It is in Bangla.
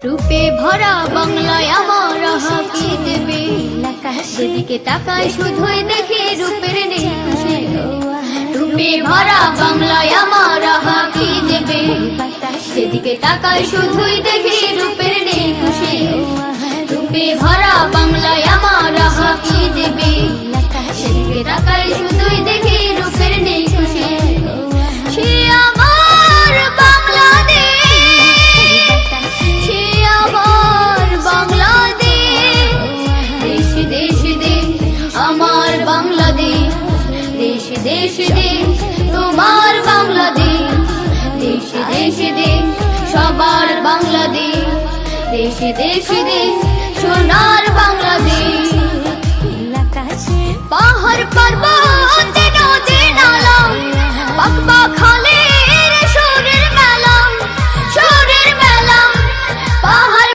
রূপে ভরা বাংলায় আমার হাকি দেবে, সেদিকে তাকায় শুধুই দেখি রূপের নেই খুশি। রূপে ভরা বাংলায় আমার হাকি দেবে, সেদিকে তাকায় শুধুই দেখি রূপের নেই খুশি। রূপে ভরা বাংলায় আমার হাকি দেবে, সেদিকে তাকায় শুধুই দেখি রূপের নেই খুশি। সে আমার বাংলাদেশ, সে আমার বাংলাদেশ, দেশ দেশ আমার বাংলাদেশ, দেশ দেশ দেশ তোমার বাংলাদেশ, দেশ দেশ দেশ সবার বাংলাদেশ, দেশ দেশ দেশ সোনার বাংলাদেশ। পাহাড় পর্বত নদী নালা পাকবা খালে